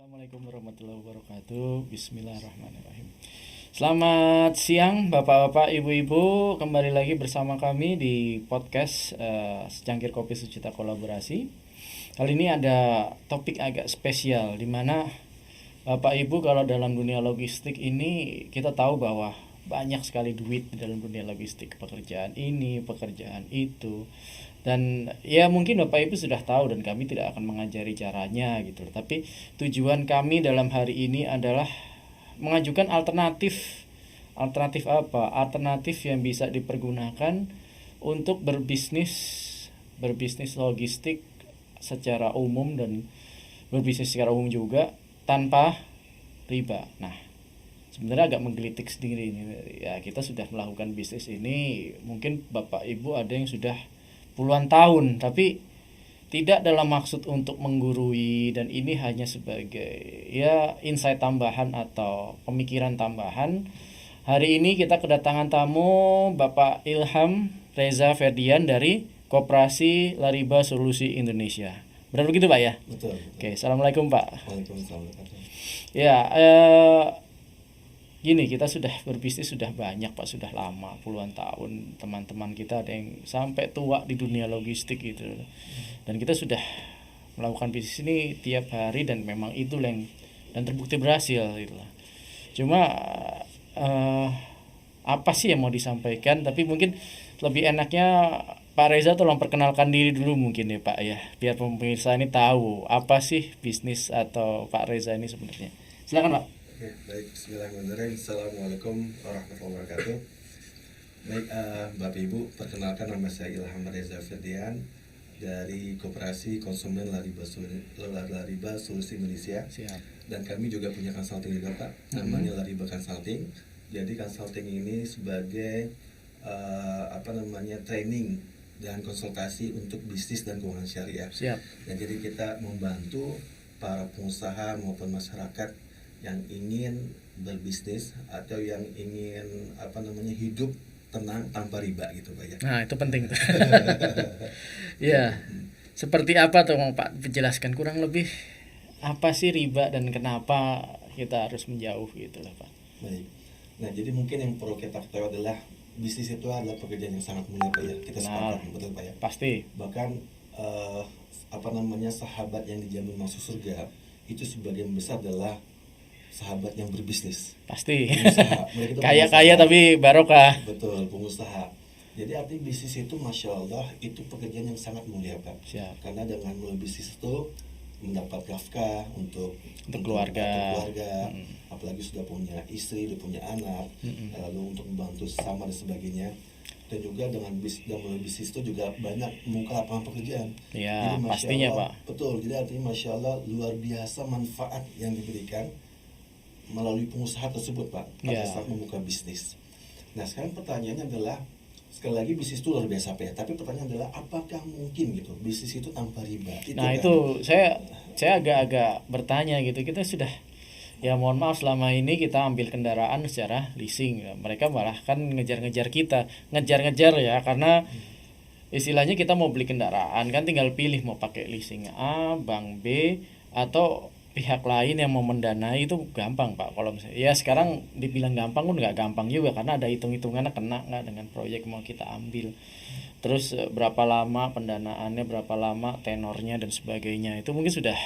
Assalamualaikum warahmatullahi wabarakatuh. Bismillahirrahmanirrahim. Selamat siang Bapak-bapak, Ibu-ibu. Kembali lagi bersama kami di podcast Secangkir Kopi Sejuta Kolaborasi. Kali ini ada topik agak spesial, di mana Bapak Ibu kalau dalam dunia logistik ini kita tahu bahwa banyak sekali duit di dalam dunia logistik, pekerjaan ini, pekerjaan itu. Dan ya mungkin Bapak Ibu sudah tahu dan kami tidak akan mengajari caranya gitu. Tapi tujuan kami dalam hari ini adalah mengajukan alternatif. Alternatif apa? Alternatif yang bisa dipergunakan untuk berbisnis logistik secara umum dan berbisnis secara umum juga tanpa riba. Nah, sebenarnya agak menggelitik sendiri ini. Ya, kita sudah melakukan bisnis ini, mungkin Bapak Ibu ada yang sudah puluhan tahun, tapi tidak dalam maksud untuk menggurui, dan ini hanya sebagai ya insight tambahan atau pemikiran tambahan. Hari ini kita kedatangan tamu Bapak Ilham Reza Ferdian dari Koperasi Lariba Solusi Indonesia. Benar begitu Pak ya? Betul. Oke, assalamualaikum Pak. Waalaikumsalam. Ya, gini, kita sudah berbisnis sudah banyak Pak, sudah lama, puluhan tahun. Teman-teman kita ada yang sampai tua di dunia logistik gitu. Dan kita sudah melakukan bisnis ini tiap hari dan memang itu yang dan terbukti berhasil gitu. Cuma apa sih yang mau disampaikan? Tapi mungkin lebih enaknya Pak Reza tolong perkenalkan diri dulu mungkin ya Pak ya, biar pemirsa ini tahu apa sih bisnis atau Pak Reza ini sebenarnya. Silakan Pak. Oke, baik. Bismillahirrahmanirrahim. Assalamualaikum warahmatullahi wabarakatuh. Baik, Bapak Ibu, perkenalkan nama saya Ilham Reza Ferdian dari Koperasi Konsumen Lariba Solusi Indonesia. Siap. Dan kami juga punya consulting juga Pak, namanya Lariba Consulting. Jadi consulting ini sebagai training dan konsultasi untuk bisnis dan keuangan syariah. Siap. Dan jadi kita membantu para pengusaha maupun masyarakat yang ingin berbisnis atau yang ingin hidup tenang tanpa riba gitu Pak ya. Nah, itu penting tuh. Ya. Seperti apa tuh mau Pak menjelaskan kurang lebih apa sih riba dan kenapa kita harus menjauh gitu lah Pak. Baik. Nah, jadi mungkin yang perlu kita ketahui adalah bisnis itu adalah pekerjaan yang sangat mulia Pak ya. Kita sepakat, betul Pak ya. Pasti. Bahkan sahabat yang dijamin masuk surga itu sebagian besar adalah sahabat yang berbisnis. Pasti. Kaya-kaya tapi barokah. Betul, pengusaha. Jadi arti bisnis itu Masya Allah itu pekerjaan yang sangat mulia Pak. Siap. Karena dengan melalui bisnis itu mendapat nafkah untuk keluarga. Apalagi sudah punya istri, sudah punya anak, lalu untuk membantu sesama dan sebagainya. Dan juga dengan melalui bisnis itu juga banyak membuka lapangan pekerjaan. Ya, jadi, pastinya Allah, Pak. Betul, jadi artinya Masya Allah luar biasa manfaat yang diberikan melalui pengusaha tersebut Pak pada saat membuka bisnis. Nah sekarang pertanyaannya adalah, sekali lagi bisnis itu luar biasa Pak ya, tapi pertanyaan adalah apakah mungkin gitu bisnis itu tanpa riba? Itu saya agak-agak bertanya gitu. Kita sudah, ya mohon maaf, selama ini kita ambil kendaraan secara leasing. Mereka malah kan ngejar-ngejar ya, karena istilahnya kita mau beli kendaraan kan tinggal pilih mau pakai leasing A, bank B, atau pihak lain yang mau mendanai. Itu gampang Pak. Kalau misalnya ya sekarang dibilang gampang pun nggak gampang juga, karena ada hitung-hitungannya kena nggak dengan proyek mau kita ambil. Terus berapa lama pendanaannya, berapa lama tenornya dan sebagainya. Itu mungkin sudah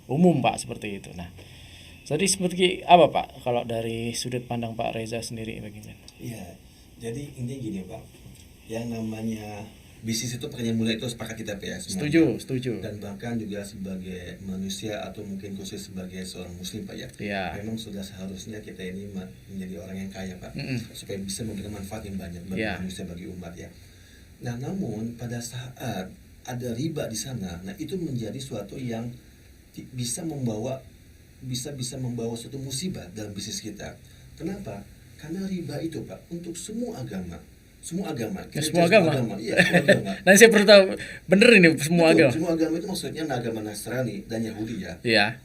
umum Pak seperti itu. Nah, jadi seperti apa Pak kalau dari sudut pandang Pak Reza sendiri bagaimana? Iya, jadi intinya gini Pak, yang namanya bisnis itu pekerjaan mulia itu sepakat kita Pak ya semuanya. Setuju. Dan bahkan juga sebagai manusia atau mungkin khusus sebagai seorang muslim Pak ya, memang sudah seharusnya kita ini menjadi orang yang kaya Pak, supaya bisa memberikan manfaat yang banyak bagi manusia, bagi umat ya. Nah namun pada saat ada riba di sana, nah itu menjadi suatu yang bisa membawa suatu musibah dalam bisnis kita. Kenapa? Karena riba itu Pak untuk semua agama. Iya, semua agama. Dan saya perlu tahu bener ini semua agama. Semua agama itu maksudnya agama Nasrani dan Yahudi ya. Iya.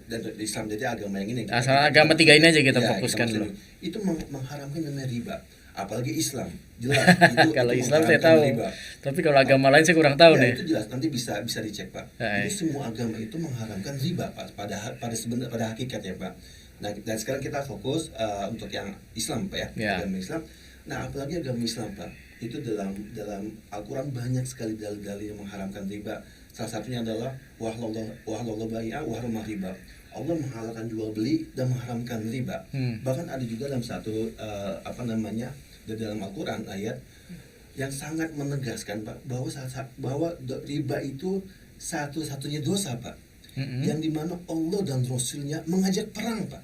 Dan Islam, jadi agama yang ini. Asal agama tiga ini aja kita fokuskan dulu. Itu mengharamkan namanya riba. apalagi Islam. Jelas itu kalau itu Islam saya mengharamkan tahu. riba. Tapi kalau agama lain saya kurang tahu Ya, nih. itu jelas, nanti bisa dicek Pak. Jadi semua agama itu mengharamkan riba Pak, pada hakikatnya Pak. Nah, dan sekarang kita fokus untuk yang Islam Pak ya, agama Islam. Nah, apalagi agama Islam Pak, itu dalam Al-Quran banyak sekali dalil-dalil yang mengharamkan riba. Salah satunya adalah wahallallahu bai'a wa harrama riba. Allah menghalalkan jual beli dan mengharamkan riba. Bahkan ada juga dalam satu di dalam Al-Quran ayat yang sangat menegaskan Pak bahwa riba itu satu-satunya dosa Pak, yang dimana Allah dan Rasulnya mengajak perang Pak.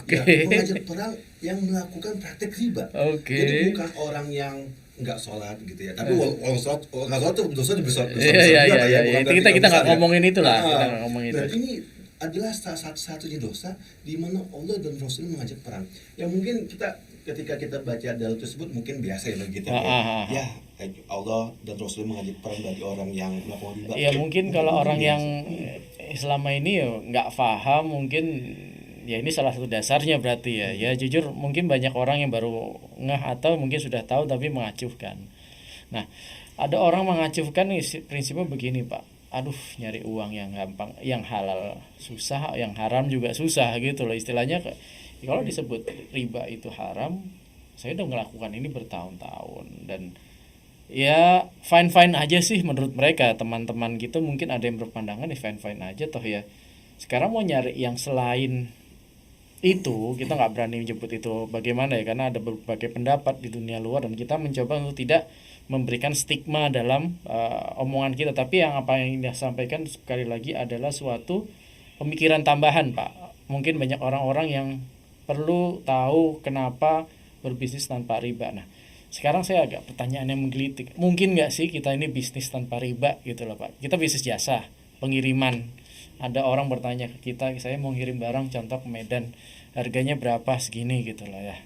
Ya, mengajak perang yang melakukan praktek riba. Jadi bukan orang yang nggak sholat gitu ya, tapi orang sholat nggak sholat tuh dosa besar juga Pak ya. Kita nggak ngomongin itulah. Dan ini adalah satu-satunya dosa di mana Allah dan Rasul mengajak perang. Yang mungkin ketika kita baca dalil tersebut mungkin biasa ya bagi kita. Ya, Allah dan Rasul mengajak perang bagi orang yang melakukan riba. Ya mungkin kalau orang yang selama ini ya nggak paham, mungkin ya ini salah satu dasarnya berarti ya. Ya jujur mungkin banyak orang yang baru ngeh atau mungkin sudah tahu tapi mengacuhkan. Nah, ada orang mengacuhkan nih prinsipnya begini Pak. Aduh, nyari uang yang gampang, yang halal susah, yang haram juga susah gitu loh istilahnya. Kalau disebut riba itu haram, saya udah ngelakukan ini bertahun-tahun dan ya fine aja sih menurut mereka. Teman-teman gitu mungkin ada yang berpandangan ya fine aja toh ya. Sekarang mau nyari yang selain itu kita nggak berani menyebut itu bagaimana ya, karena ada berbagai pendapat di dunia luar dan kita mencoba untuk tidak memberikan stigma dalam omongan kita. Tapi apa yang disampaikan sekali lagi adalah suatu pemikiran tambahan Pak. Mungkin banyak orang-orang yang perlu tahu kenapa berbisnis tanpa riba. Nah, sekarang saya agak pertanyaan yang menggelitik, mungkin nggak sih kita ini bisnis tanpa riba gitu loh Pak. Kita bisnis jasa pengiriman, ada orang bertanya ke kita, saya mau ngirim barang contoh ke Medan, harganya berapa, segini gitu lah ya,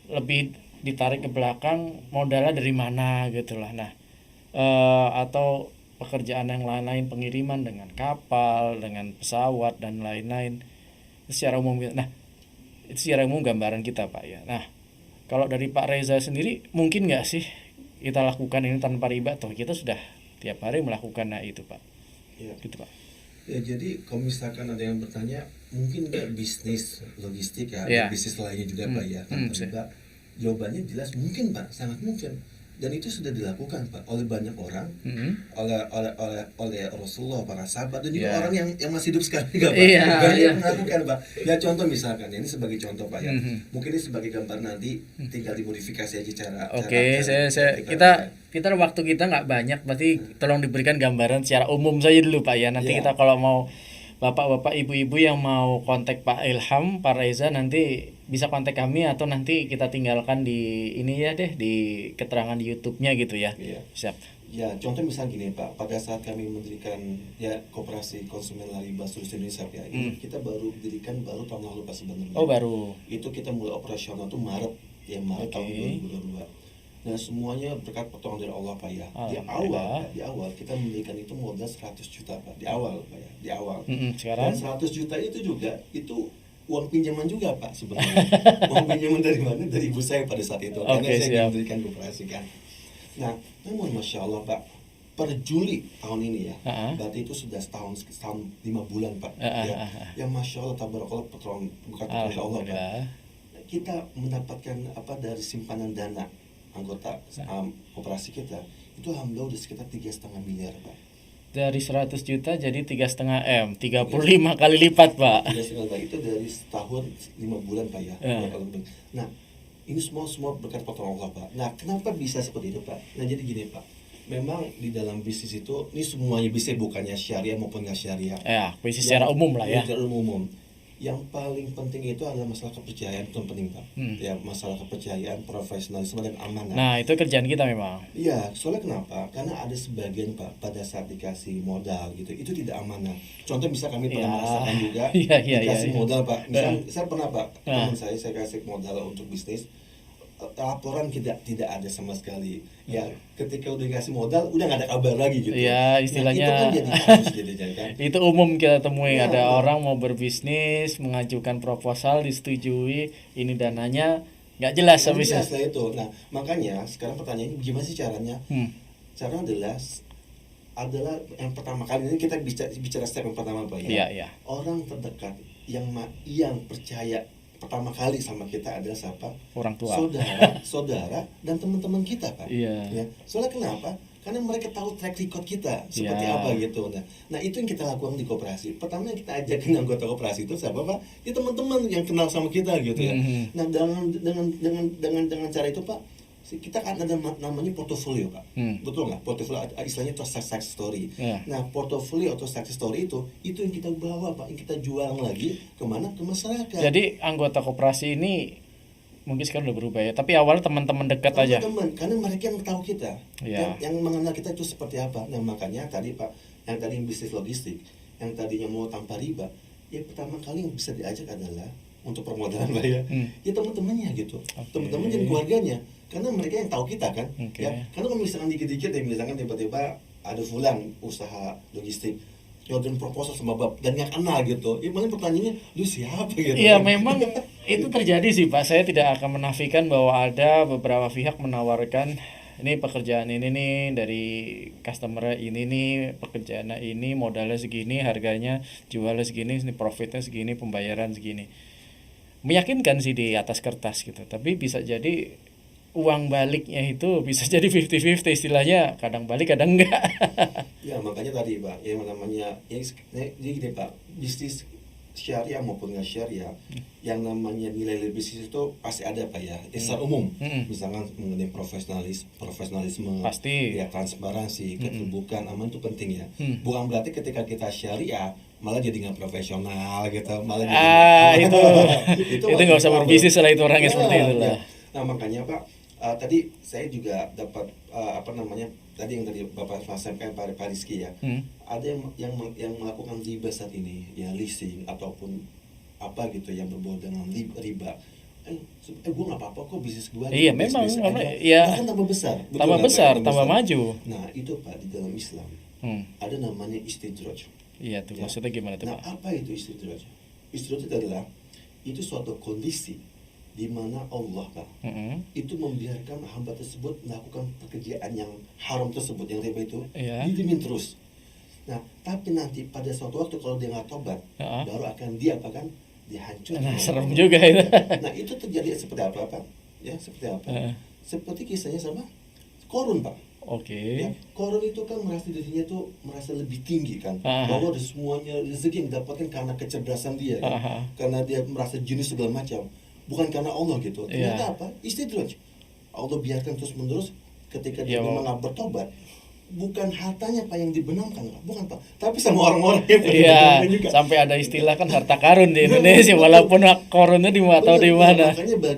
lebih ditarik ke belakang modalnya dari mana gitu lah. Nah atau pekerjaan yang lain-lain, pengiriman dengan kapal, dengan pesawat dan lain-lain, secara umum. Nah itu secara umum gambaran kita Pak ya. Nah kalau dari Pak Reza sendiri mungkin nggak sih kita lakukan ini tanpa riba? Toh kita sudah tiap hari melakukan itu Pak ya. Gitu Pak. Ya, jadi kalau misalkan ada yang bertanya mungkin nggak bisnis logistik bisnis lainnya juga Pak ya tanpa riba, jawabannya jelas mungkin Pak, sangat mungkin, dan itu sudah dilakukan Pak oleh banyak orang, oleh Rasulullah, para sahabat, dan juga orang yang masih hidup sekarang juga Pak. Banyak yang melakukan Pak. Ya contoh misalkan ini sebagai contoh Pak ya, mungkin ini sebagai gambar, nanti tinggal dimodifikasi aja cara. Kita waktu kita nggak banyak, berarti tolong diberikan gambaran secara umum saja dulu Pak ya. Nanti kita kalau mau bapak-bapak, ibu-ibu yang mau kontak Pak Ilham, Pak Reza, nanti bisa kontak kami atau nanti kita tinggalkan di ini ya deh, di keterangan di YouTube-nya gitu ya. Siap. Ya, contoh misal gini Pak, pada saat kami mendirikan ya Koperasi Konsumen Riba Seluruh Indonesia ya, ini kita baru dirikan tahun lalu Pak sebenarnya. Oh baru. Itu kita mulai operasional tuh Maret tahun 2022. Nah semuanya berkat pertolongan dari Allah Pak ya. Di awal kita mendirikan itu modal 100 juta Pak, di awal Pak ya, di awal. Sekarang? Dan 100 juta itu juga itu uang pinjaman juga Pak sebenarnya. Uang pinjaman dari mana? Dari ibu saya pada saat itu. Karena saya mendirikan koperasi kan. Nah, namun Masya Allah Pak, per Juli tahun ini ya, berarti itu sudah setahun 5 bulan Pak. Yang Masya Allah tabarakallah pertolongan bukan dari Allah Pak. Kita mendapatkan dari simpanan dana anggota koperasi kita itu alhamdulillah udah sekitar 3,5 miliar Pak. Dari 100 juta jadi 3,5 M, 35 kali lipat Pak. 3,5 itu dari setahun 5 bulan Pak ya. Nah ini semua berkat pertolongan Allah Pak. Nah kenapa bisa seperti itu Pak? Nah jadi gini Pak, memang di dalam bisnis itu ini semuanya bisa, bukannya syariah maupun nggak syariah. Ya, bisnis secara umum lah ya. Secara umum. Yang paling penting itu adalah masalah kepercayaan, itu yang penting Pak. Ya, masalah kepercayaan, profesionalisme dan amanah. Nah itu kerjaan kita memang. Iya, soalnya kenapa? Karena ada sebagian Pak pada saat dikasih modal gitu, itu tidak amanah. Contoh misal kami pernah merasakan juga dikasih modal Pak. Misal saya pernah Pak, teman saya kasih modal untuk bisnis, laporan tidak ada sama sekali. Ya, ketika udah dikasih modal udah nggak ada kabar lagi gitu. Ya istilahnya. Nah, itu kan jadi kasus jadinya kan. Itu umum kita temui, ada orang mau berbisnis, mengajukan proposal, disetujui, ini dananya, nggak jelas Nggak habisnya. jelas lah itu. Nah makanya sekarang pertanyaannya gimana sih caranya? Cara adalah yang pertama kali ini kita bicara step yang pertama Pak ya. Iya. Orang terdekat yang percaya pertama kali sama kita adalah siapa? Orang tua. Saudara dan teman-teman kita Pak. Iya. Ya. Soalnya kenapa? Karena mereka tahu track record kita seperti apa gitu. Nah itu yang kita lakukan di koperasi. Pertama yang kita ajakin anggota koperasi itu siapa Pak? Ya teman-teman yang kenal sama kita gitu ya. Nah dengan cara itu Pak, kita kan ada namanya portofolio Pak. Betul nggak? Portofolio istilahnya itu success story. Nah portofolio atau success story itu yang kita bawa Pak, yang kita jual lagi kemana? Ke masyarakat. Jadi anggota koperasi ini mungkin sekarang udah berubah ya, tapi awalnya teman-teman dekat aja. Teman-teman, karena mereka yang tahu kita, ya. yang mengenal kita itu seperti apa. Nah makanya tadi Pak, yang tadi bisnis logistik, yang tadinya mau tanpa riba, ya pertama kali yang bisa diajak adalah untuk permodalan Pak ya, ya teman-temannya gitu, teman-teman dan keluarganya, karena mereka yang tahu kita kan, ya. Karena kalau misalkan dikit-dikit ya, misalkan tiba-tiba ada fulan usaha logistik, nyodorin proposal sama Bapak dan nggak kenal gitu, ya paling pertanyaannya lu siapa gitu. Iya memang itu terjadi sih Pak. Saya tidak akan menafikan bahwa ada beberapa pihak menawarkan ini pekerjaan ini nih dari customer ini nih, pekerjaan ini modalnya segini, harganya jualnya segini, ini profitnya segini, pembayaran segini. Meyakinkan sih di atas kertas gitu, tapi bisa jadi uang baliknya itu bisa jadi 50-50 istilahnya, kadang balik kadang enggak. Ya makanya tadi Pak, yang namanya jadi gini Pak, bisnis syariah maupun nggak syariah, yang namanya nilai bisnis itu pasti ada Pak ya, secara umum. Misalkan mengenai profesionalisme, pasti. Ya transparansi, keterbukaan, aman itu penting ya. Bukan berarti ketika kita syariah malah jadi nggak profesional gitu, malah jadi itu nggak usah berbisnis lah itu orangnya seperti itu lah. Nah makanya Pak, tadi saya juga dapat tadi yang tadi Bapak sampaikan Pak Rizky ya, ada yang melakukan riba saat ini, ya leasing ataupun apa gitu yang berbau dengan riba. Gue nggak apa-apa kok, bisnis gue. Iya memang, ya. Bahkan tambah besar. Tambah maju. Nah itu Pak, di dalam Islam ada namanya istidraj. Iya tuh, maksudnya gimana tuh Pak? Nah apa itu istidraj? Istidraj adalah itu suatu kondisi di mana Allah Pak itu membiarkan hamba tersebut melakukan pekerjaan yang haram tersebut, yang riba itu, didimin terus. Nah tapi nanti pada suatu waktu kalau dia nggak tobat, baru akan dihancurkan. Nah, serem juga itu. Nah itu terjadi seperti apa Pak? Ya seperti apa? Seperti kisahnya sama Korun Pak. Ya, Korun itu kan merasa dirinya tuh merasa lebih tinggi kan, bahwa ada semuanya rezeki yang didapatkan karena kecerdasan dia, kan? Karena dia merasa jenius segala macam. Bukan karena Allah gitu. Ternyata apa? Istidraj. Allah biarkan terus menerus ketika dia memang bertobat. Bukan hartanya Pak yang dibenamkan, bukan Pak, tapi sama orang-orang yang juga. Sampai ada istilah kan harta karun di Indonesia, walaupun korunnya di mana di mana. Makanya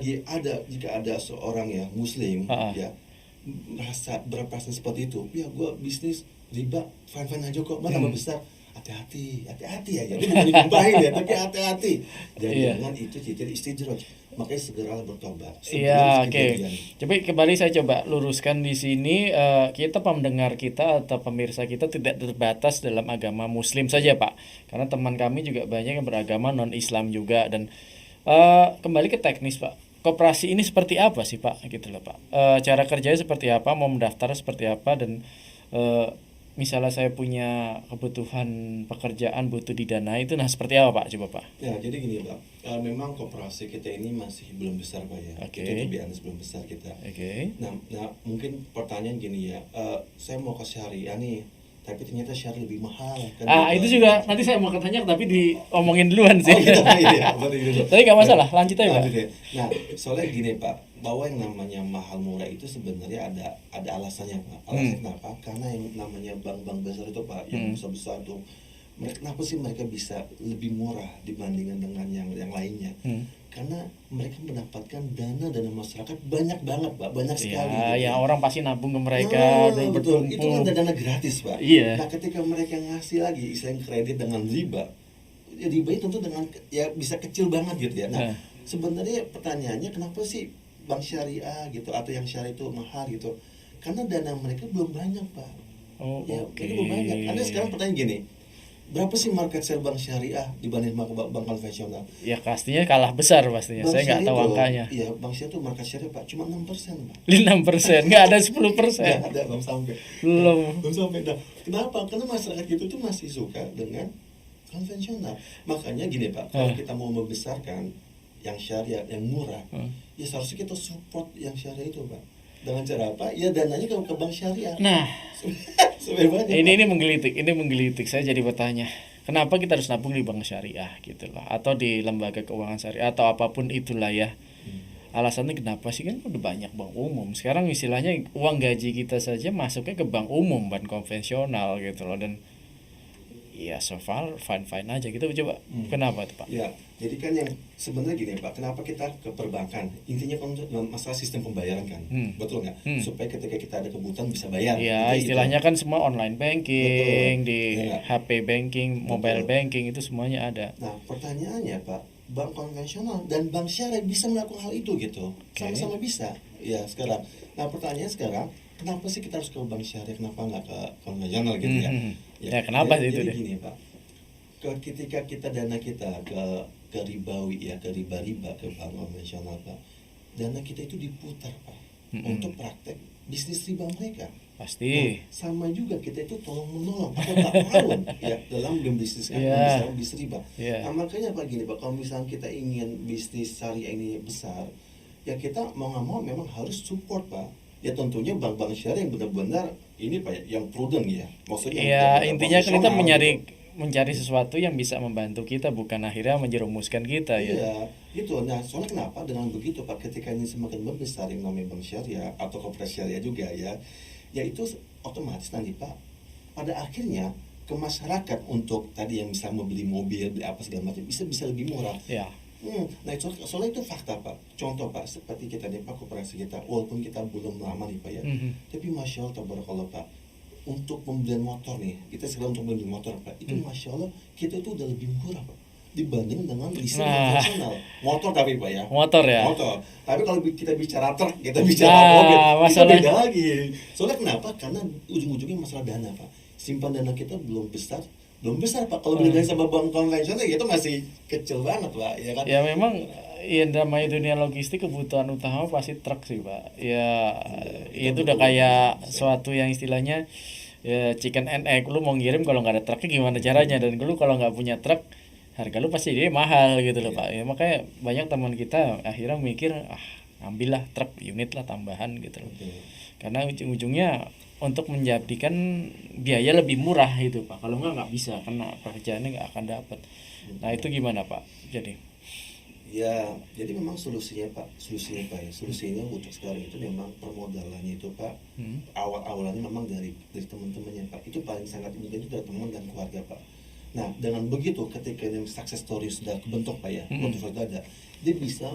jika ada seorang ya Muslim ya merasa berperasaan seperti itu, ya gue bisnis riba fine aja kok, tambah besar. Hati-hati ya, jadi bukan dikumbahin ya, tapi hati-hati. Jadi jangan itu jadi istidraj. Makanya segeralah bertobat. Iya, oke. Coba kembali saya coba luruskan di sini, kita pendengar kita atau pemirsa kita tidak terbatas dalam agama Muslim saja Pak, karena teman kami juga banyak yang beragama non Islam juga. Dan kembali ke teknis Pak, koperasi ini seperti apa sih Pak, gitu loh Pak. Cara kerjanya seperti apa, mau mendaftar seperti apa, dan misalnya saya punya kebutuhan pekerjaan butuh didanai itu, nah seperti apa Pak, coba Pak? Ya jadi gini Pak, memang koperasi kita ini masih belum besar Pak ya. Kita belum besar kita. Nah mungkin pertanyaan gini ya, saya mau ke syariah nih, tapi ternyata syariah lebih mahal kan. Itu juga nanti saya mau tanya, tapi diomongin duluan sih. Iya, tapi nggak masalah, lanjut aja Pak. Nah soalnya gini Pak, bahwa yang namanya mahal murah itu sebenarnya ada alasannya Pak. Alasannya kenapa? Karena yang namanya bank-bank besar itu Pak, yang besar-besar tuh, kenapa sih mereka bisa lebih murah dibandingkan dengan yang lainnya? Karena mereka mendapatkan dana masyarakat banyak banget Pak, banyak sekali. Ya orang pasti nabung ke mereka, betul. Itu kan dana gratis Pak. Nah ketika mereka ngasih lagi istilahnya kredit dengan riba, ya ribanya tentu dengan ya bisa kecil banget gitu ya. Nah sebenarnya pertanyaannya kenapa sih bank syariah gitu atau yang syariah itu mahal gitu? Karena dana mereka belum banyak Pak. Belum banyak. Karena sekarang pertanyaan gini, berapa sih market share bank syariah dibanding bank konvensional? Ya pastinya kalah besar pastinya. Saya nggak tahu angkanya. Iya, bank syariah tuh market share Pak cuma 6%, Pak. 6%, nggak ada 10%. Nggak ada, belum sampai. Belum sampai. Nah, kenapa? Karena masyarakat kita tuh masih suka dengan konvensional. Makanya gini Pak, kalau kita mau membesarkan yang syariah, yang murah, ya seharusnya kita support yang syariah itu Pak. Dengan cara apa? Ya dananya ke bank syariah. Nah, sebenarnya ini menggelitik. Saya jadi bertanya, kenapa kita harus nabung di bank syariah gitu loh, atau di lembaga keuangan syariah atau apapun itulah ya. Alasannya kenapa sih, kan udah banyak bank umum. Sekarang istilahnya uang gaji kita saja masuknya ke bank umum, bank konvensional gitu loh, dan ya so far fine aja gitu. Coba kenapa tuh Pak? Ya, jadi kan yang sebenarnya gini Pak, kenapa kita ke perbankan? Intinya kan masalah sistem pembayaran kan, betul nggak? Supaya ketika kita ada kebutuhan bisa bayar. Ya istilahnya gitu. Kan semua online banking, betul. Di ya, HP banking, mobile banking itu semuanya ada. Nah pertanyaannya Pak, bank konvensional dan bank syariah bisa melakukan hal itu gitu, sama-sama bisa. Ya sekarang, nah pertanyaannya sekarang, kenapa sih kita harus ke bank syariah, kenapa nggak ke konvensional gitu ya? Ya kenapa sih itu? Jadi gini Pak, ketika kita dana kita ke ribawi ya, ke riba ke bank konvensional Pak, dana kita itu diputar Pak untuk praktek bisnis riba mereka. Pasti. Nah, sama juga kita itu tolong menolong atau tak tahun ya dalam membisniskan bisnis riba. Nah makanya Pak gini Pak, kalau misalnya kita ingin bisnis syariah ini besar, ya kita mau nggak mau memang harus support Pak. Ya tentunya bank-bank syariah yang benar-benar ini Pak yang prudent ya. Maksudnya ya intinya kan kita mencari sesuatu yang bisa membantu kita, bukan akhirnya menjerumuskan kita ya. Iya, gitu. Nah, soalnya kenapa dengan begitu Pak, ketika ini semakin membesar yang namanya bank syariah atau koperasi syariah juga ya itu otomatis nanti Pak pada akhirnya ke masyarakat untuk tadi yang bisa membeli mobil, beli apa segala macam bisa lebih murah. Ya. Nah soalnya itu fakta Pak. Contoh Pak, seperti kita nih Pak, koperasi kita walaupun kita belum lama nih Pak ya, tapi Masya Allah tabarakallah Pak, untuk pembelian motor nih, kita sekarang untuk membeli motor Pak, itu Masya Allah kita itu udah lebih murah Pak dibanding dengan leasing konvensional. Motor tapi Pak ya. Motor. Tapi kalau kita bicara truk, kita bicara mobil, itu beda lagi. Soalnya kenapa? Karena ujung-ujungnya masalah dana Pak. Simpan dana kita belum besar Pak. Kalau beli sama bank konvensional itu masih kecil banget Pak, ya kan? Ya memang ya namanya dunia logistik kebutuhan utama pasti truk sih Pak. Ya itu udah kayak suatu yang istilahnya ya chicken and egg. Lu mau ngirim kalau nggak ada truknya gimana caranya, dan lu kalau nggak punya truk harga lu pasti dia mahal gitu loh Pak. Ya makanya banyak teman kita akhirnya mikir ambillah truk unit lah tambahan gitu loh. Karena ujung-ujungnya untuk menjadikan biaya lebih murah itu Pak. Kalau nggak bisa, karena pekerjaannya nggak akan dapat. Nah itu gimana Pak? Jadi jadi memang solusinya untuk sekarang itu memang permodalannya itu Pak. Awal-awalnya memang dari teman-temannya Pak. Itu paling sangat penting itu dari teman dan keluarga Pak. Nah dengan begitu ketika yang success story sudah kebentuk Pak ya, motivasi ada, dia bisa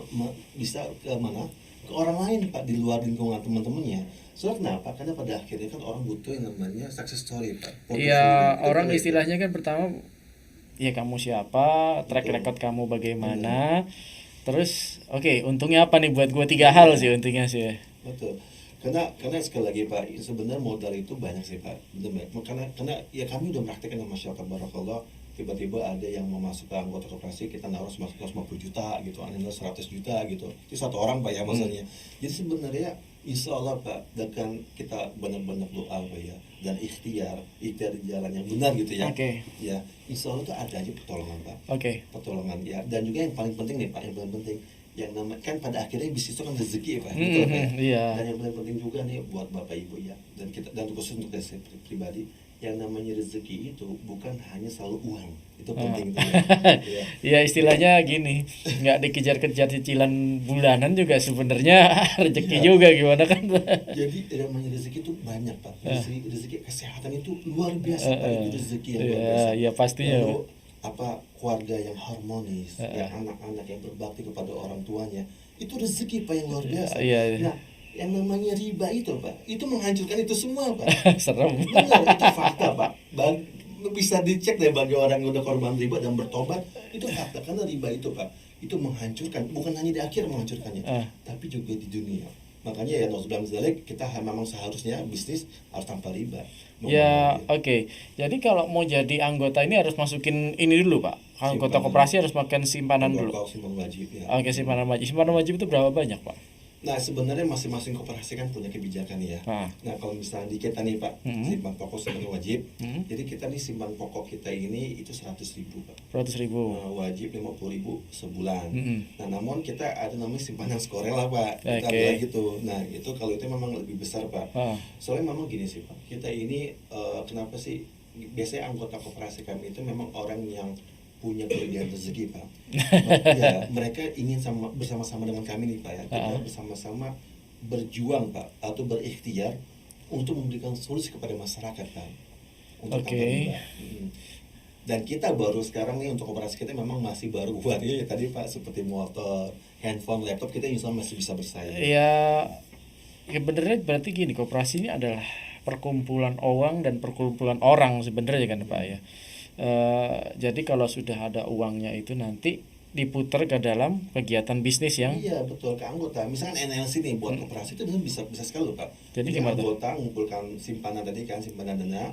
ke mana? Ke orang lain Pak, di luar lingkungan teman-temannya. Soalnya kenapa? Karena pada akhirnya kan orang butuh yang namanya success story Pak. Iya, orang istilahnya kan pertama ya kamu siapa, track record kamu bagaimana, terus untungnya apa nih buat gue, 3 hal sih untungnya sih. Betul. Karena sekali lagi Pak, sebenarnya modal itu banyak sih Pak. Karena ya kami udah praktekkan sama masyarakat barakallah. Tiba-tiba ada yang mau masuk ke anggota koperasi, kita naruh 150 juta gitu, ada 100 juta gitu. Itu satu orang Pak ya maksudnya. Jadi sebenarnya insya Allah Pak, dengan kita benar-benar doa Pak ya, dan ikhtiar di jalan yang benar gitu ya. Ya, insya Allah itu ada aja pertolongan Pak. Pertolongan ya. Dan juga yang paling penting nih Pak, yang paling penting yang namanya kan pada akhirnya bisnis itu kan rezeki Pak, betul Pak ya. Iya. Dan yang paling penting juga nih buat Bapak Ibu ya, dan khusus untuk saya pribadi, yang namanya rezeki itu bukan hanya selalu uang, itu penting ya. Ya istilahnya gini, nggak dikejar-kejar cicilan bulanan juga sebenarnya rezeki juga gimana kan. Jadi yang namanya rezeki itu banyak Pak. Rezeki kesehatan itu luar biasa Pak, itu rezeki yang luar biasa. Ya pastinya. Lalu keluarga yang harmonis, yang anak-anak yang berbakti kepada orang tuanya, itu rezeki Pak yang luar biasa. Nah yang namanya riba itu Pak, itu menghancurkan itu semua Pak. Serem. Benar, itu fakta Pak. Bisa dicek deh bagi orang yang udah korban riba dan bertobat, itu fakta. Karena riba itu Pak, itu menghancurkan, bukan hanya di akhir menghancurkannya, tapi juga di dunia. Makanya ya Nusbam Zalik kita memang seharusnya bisnis harus tanpa riba. Ya, oke. Jadi kalau mau jadi anggota ini harus masukin ini dulu, Pak. Anggota koperasi harus makan simpanan dulu. Simpanan wajib ya. Oke, simpanan wajib. Simpanan wajib itu berapa banyak, Pak? Nah sebenarnya masing-masing koperasi kan punya kebijakan ya. Nah kalau misalnya di kita nih Pak, simpan pokok simpan wajib. Jadi kita nih simpan pokok kita ini itu 100.000 Pak. 100.000. Wajib 50.000 sebulan. Nah namun kita ada namanya simpanan skorel lah Pak. Kita ada lagi tuh. Nah itu kalau itu memang lebih besar Pak. Soalnya memang gini sih Pak. Kita ini kenapa sih biasanya anggota koperasi kami itu memang orang yang punya kelebihan rezeki Pak. Ya, mereka ingin bersama-sama dengan kami nih Pak ya. Kita bersama-sama berjuang Pak atau berikhtiar untuk memberikan solusi kepada masyarakat Pak. Untuk tanpa riba. Dan kita baru sekarang nih untuk koperasi kita memang masih baru buat ya tadi Pak seperti motor, handphone, laptop kita insya Allah masih bisa bersaing. Ya benernya berarti gini, koperasi ini adalah perkumpulan uang dan perkumpulan orang sebenarnya kan Pak ya. Jadi kalau sudah ada uangnya itu nanti diputar ke dalam kegiatan bisnis yang betul ke anggota. Misalkan NLC nih buat koperasi itu bisa sekali Pak. Jadi anggota mengumpulkan simpanan tadi kan simpanan dana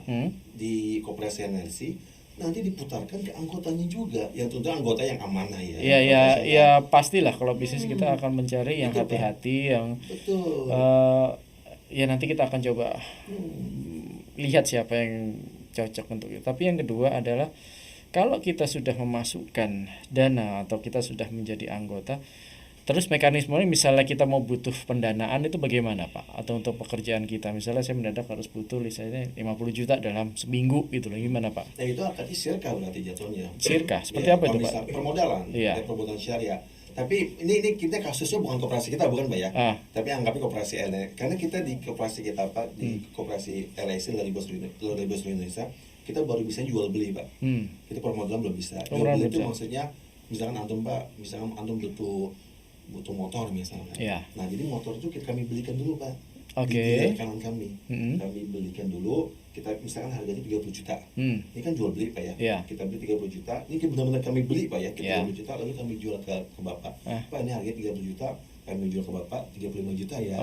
di koperasi NLC nanti diputarkan ke anggotanya juga yang tentu anggota yang amanah ya. Ya pastilah kalau bisnis kita akan mencari yang hati-hati yang betul. Ya nanti kita akan coba lihat siapa yang cocok untuk itu. Tapi yang kedua adalah kalau kita sudah memasukkan dana atau kita sudah menjadi anggota, terus mekanismenya misalnya kita mau butuh pendanaan itu bagaimana Pak? Atau untuk pekerjaan kita misalnya saya mendadak harus butuh misalnya 50 juta dalam seminggu gitu loh, gimana Pak? Nah itu akan sirka berarti jatuhnya. Sirka seperti apa itu Pak? Permodalan, permodalan syariah. Tapi ini kita kasusnya bukan koperasi kita bukan Pak ya. Tapi anggapnya koperasi LNC. Karena kita di koperasi kita Pak di koperasi LIC dari Bos Indonesia kita baru bisa jual beli Pak. Kita permodalan belum bisa. Jual beli itu maksudnya misalkan antum Pak, misalkan antum butuh motor misalnya. Nah jadi motor itu kami belikan dulu Pak. Di kanan kami. Kami belikan dulu. Kita misalkan harganya 30 juta. Ini kan jual beli Pak ya. Kita beli 30 juta. Ini benar-benar kami beli Pak ya. 30 juta lalu kami jual ke Bapak. Pak ini harganya 30 juta. Kami jual ke Bapak 35 juta ya.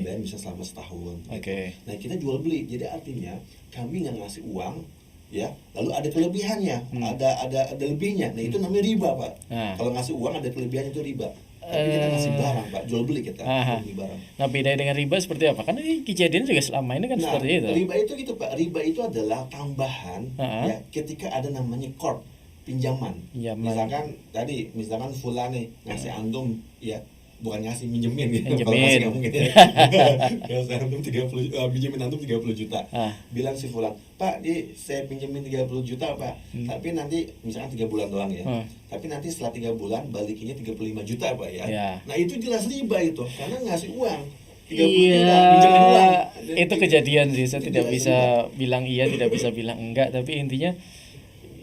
Dan bisa selama setahun. Gitu. Nah kita jual beli. Jadi artinya kami nggak ngasih uang ya. Lalu ada kelebihannya. Ada lebihnya. Nah itu namanya riba Pak. Kalau ngasih uang ada kelebihannya itu riba. Tapi kita ngasih barang Pak, jual beli kita beli barang. Nah beda dengan riba seperti apa? Kan ini kejadian juga selama ini kan seperti itu. Riba itu gitu Pak, riba itu adalah tambahan ya ketika ada namanya qard, pinjaman. Misalkan fulan nih ngasih antum ya, bukan ngasih minjemin gitu. Kalau ngasih nggak mungkin ya. Ngasih antum 30 pinjemin antum 30 juta. Bilang si fulan, Pak, saya pinjemin 30 juta Pak. Tapi nanti misalkan 3 bulan doang ya. Tapi nanti setelah 3 bulan balikinnya 35 juta Pak ya. Nah itu jelas riba itu karena ngasih uang 30 juta pinjemin uang. Itu kejadian sih, saya tidak bisa bilang iya, tidak bisa bilang enggak, tapi intinya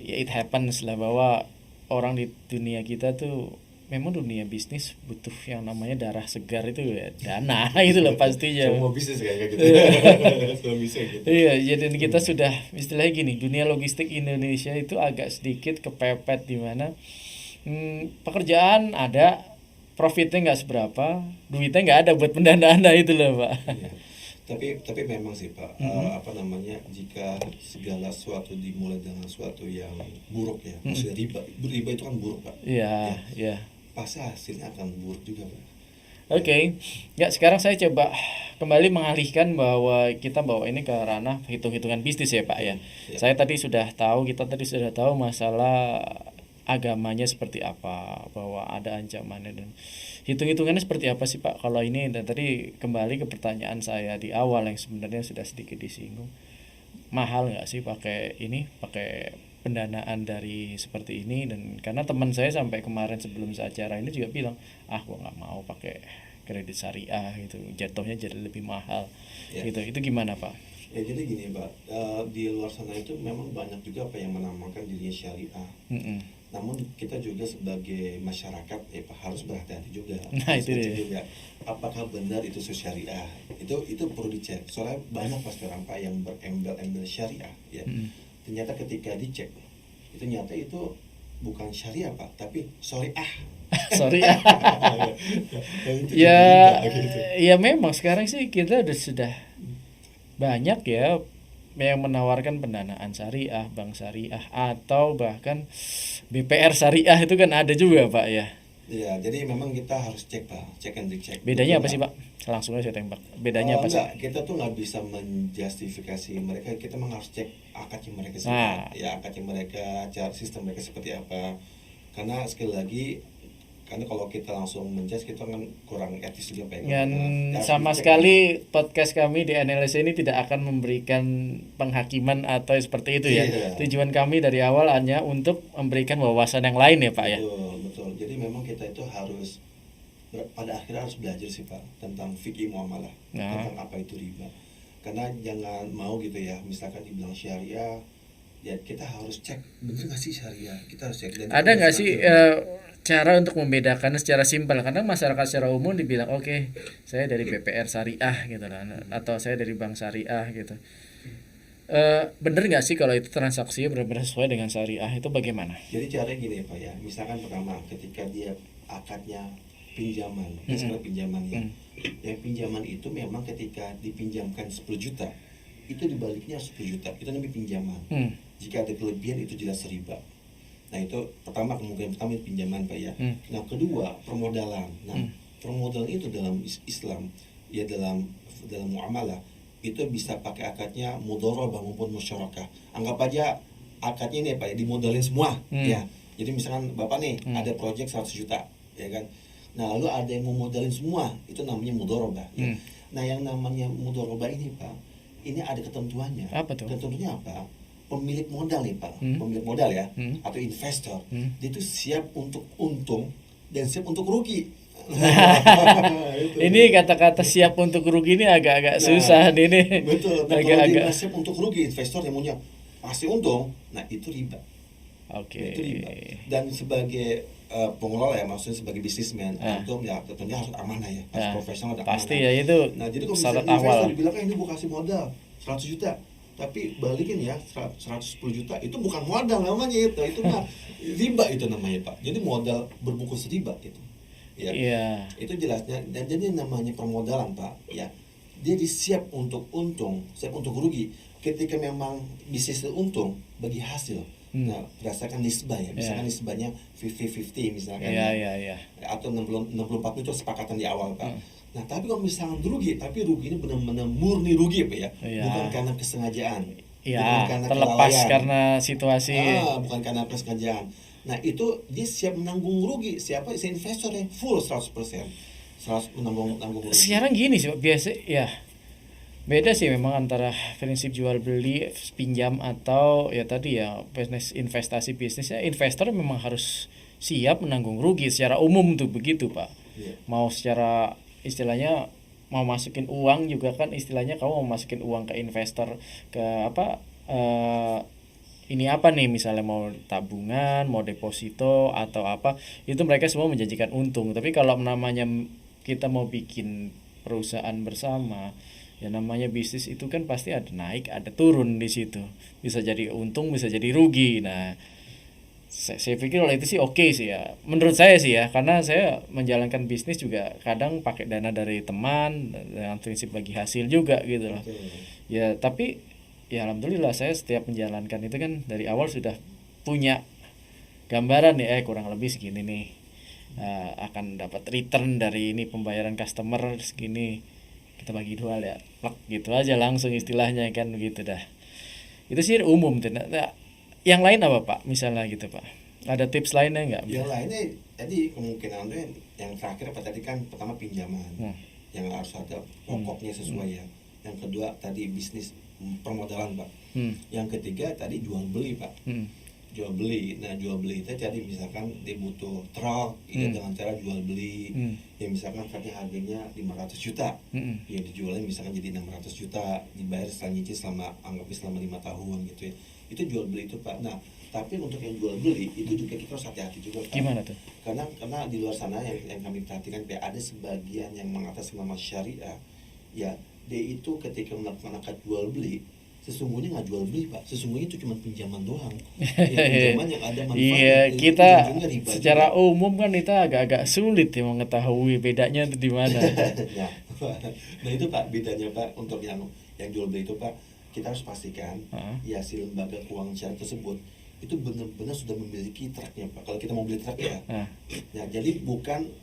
ya it happens lah bahwa orang di dunia kita tuh memang dunia bisnis butuh yang namanya darah segar itu ya dana itu loh pastinya. Semua bisnis kayak gitu. Semua bisnis gitu. Iya, jadi kita sudah istilahnya gini, dunia logistik Indonesia itu agak sedikit kepepet di mana pekerjaan ada, profitnya nggak seberapa, duitnya nggak ada buat pendanaan itu loh Pak. Iya. Tapi memang sih Pak, jika segala sesuatu dimulai dengan sesuatu yang buruk ya, maksudnya riba itu kan buruk Pak. Iya. Pasti hasilnya akan buruk juga Pak. Oke. Ya sekarang saya coba kembali mengalihkan bahwa kita bawa ini ke ranah hitung-hitungan bisnis ya Pak ya. Kita tadi sudah tahu masalah agamanya seperti apa, bahwa ada ancamannya dan hitung-hitungannya seperti apa sih Pak kalau ini. Dan tadi kembali ke pertanyaan saya di awal yang sebenarnya sudah sedikit disinggung, mahal nggak sih pakai pendanaan dari seperti ini. Dan karena teman saya sampai kemarin sebelum acara ini juga bilang gua nggak mau pakai kredit syariah gitu, jatuhnya jadi lebih mahal itu gimana Pak? Ya jadi gini Pak, di luar sana itu memang banyak juga apa yang menamakan dirinya syariah. Namun kita juga sebagai masyarakat Pak harus berhati-hati juga. Nah itu juga apakah benar itu syariah? Itu perlu dicek. Soalnya banyak pas sekarang Pak yang berembel-embel syariah ya. Ternyata ketika dicek itu nyata itu bukan syariah Pak, tapi syariah. syariah. Ya, ya memang sekarang sih kita sudah banyak ya yang menawarkan pendanaan syariah, bank syariah, atau bahkan BPR syariah itu kan ada juga Pak ya. Iya, jadi memang kita harus cek Pak, cek and recheck. Bedanya apa sih Pak? Langsung aja saya tembak. Bedanya apa sih? Kita tuh nggak bisa menjustifikasi mereka, kita memang harus cek akadnya mereka seperti ya, akadnya mereka, cara sistem mereka seperti apa. Karena sekali lagi, karena kalau kita langsung menjudge kita kan kurang etis juga Pak. Dan sama sekali podcast kami di analisa ini tidak akan memberikan penghakiman atau seperti itu ya. Tujuan kami dari awal hanya untuk memberikan wawasan yang lain ya Pak ya. Betul. Jadi memang kita itu harus pada akhirnya harus belajar sih Pak tentang fikih muamalah, tentang apa itu riba. Karena jangan mau gitu ya, misalkan dibilang syariah, ya kita harus cek bener nggak sih syariah, kita harus cek. Dan ada nggak sih cara untuk membedakan secara simpel? Karena masyarakat secara umum dibilang oke, saya dari BPR syariah gitu lah, atau saya dari bank syariah gitu. Bener nggak sih kalau itu transaksinya benar-benar sesuai dengan syariah, itu bagaimana? Jadi caranya gini ya Pak ya, misalkan pertama ketika dia akadnya pinjaman, misalnya pinjaman ya, yang pinjaman itu memang ketika dipinjamkan 10 juta, itu dibaliknya 10 juta, itu namanya pinjaman. Jika ada kelebihan itu jelas riba. Nah itu pertama, kemungkinan pertama itu pinjaman Pak ya. Nah kedua permodalan. Nah permodalan itu dalam Islam ya, dalam muamalah itu bisa pakai akadnya mudharabah maupun musyarakah. Anggap aja akadnya ini Pak ya, dimodalin semua ya. Jadi misalkan Bapak nih ada proyek 100 juta ya kan. Nah lalu ada yang mau modalin semua, itu namanya mudharabah ya. Nah yang namanya mudharabah ini Pak, ini ada ketentuannya. Apa tuh? Ketentuannya apa? Pemilik modal nih Pak, pemilik modal ya, atau investor, dia itu siap untuk untung dan siap untuk rugi. Ini kata-kata siap untuk rugi ini agak-agak susah ini. Betul. Dan kalau dia siap untuk rugi, investor yang maunya pasti untung, nah itu riba. Itu riba. Dan sebagai pengelola ya, maksudnya sebagai bisnismen, untung ya tentunya harus amanah ya, harus profesional dan pasti amanah. Ya itu. Nah jadi kalau misalnya investor bilang ini gue kasih modal 100 juta, tapi balikin ya 110 juta, itu bukan modal namanya itu mah riba itu namanya Pak. Jadi modal berbungkus riba itu. Ya. Itu jelasnya. Dan jadi namanya permodalan Pak ya, dia siap untuk untung, siap untuk rugi. Ketika memang bisnis itu untung bagi hasil, nah berdasarkan nisbah ya, misalkan nisbahnya 50-50 misalkan ya. Atau 60-40 itu sepakatan di awal Pak. Nah tapi kalau misalnya rugi, tapi ruginya benar-benar murni rugi Pak ya, bukan karena kesengajaan, bukan karena terlepas kelalaian, karena situasi, bukan karena kesengajaan. Nah itu dia siap menanggung rugi. Siapa? Si investor yang full 100% menanggung rugi. Sekarang gini sih biasa ya, beda sih memang antara prinsip jual beli pinjam atau ya tadi ya bisnis investasi. Bisnisnya investor memang harus siap menanggung rugi secara umum tuh begitu Pak. Mau secara istilahnya mau masukin uang juga kan, istilahnya kamu mau masukin uang ke investor ke apa ini apa nih, misalnya mau tabungan, mau deposito atau apa, itu mereka semua menjanjikan untung. Tapi kalau namanya kita mau bikin perusahaan bersama, ya namanya bisnis itu kan pasti ada naik, ada turun di situ. Bisa jadi untung, bisa jadi rugi. Nah, saya pikir kalau itu sih oke sih ya. Menurut saya sih ya, karena saya menjalankan bisnis juga kadang pakai dana dari teman dengan prinsip bagi hasil juga gitu loh. Ya, tapi ya alhamdulillah saya setiap menjalankan itu kan dari awal sudah punya gambaran nih, kurang lebih segini nih akan dapat return dari ini pembayaran customer segini, kita bagi dua ya, plak gitu aja langsung istilahnya kan begitu dah. Itu sih umum. Nah, yang lain apa Pak misalnya gitu Pak, ada tips lainnya nggak? Yang lainnya jadi kemungkinan yang terakhir apa tadi kan, pertama pinjaman yang harus ada pokoknya sesuai ya. Yang kedua tadi bisnis permodalan Pak. Yang ketiga tadi jual beli Pak. Jual beli. Nah jual beli itu jadi misalkan dia butuh truk dengan cara jual beli. Ya misalkan katanya harganya 500 juta, ya dijualnya misalkan jadi 600 juta, dibayar setelah nyicil selama 5 tahun gitu ya. Itu jual beli itu Pak. Nah tapi untuk yang jual beli itu juga kita harus hati-hati juga Pak. Gimana tuh? Karena di luar sana yang kami perhatikan Pak, ada sebagian yang mengatas nama syariah ya, dia itu ketika melakukan akad jual beli sesungguhnya nggak jual beli pak, sesungguhnya itu cuma pinjaman doang. Pinjaman yang ada manfaatnya. Iya, kita riba secara juga. umum kan kita agak-agak sulit ya mengetahui bedanya itu di mana. Nah itu pak bedanya pak, untuk yang jual beli itu pak, kita harus pastikan ya si lembaga keuangan syariah tersebut itu benar-benar sudah memiliki truknya pak. Kalau kita mau beli truk ya, ya jadi bukan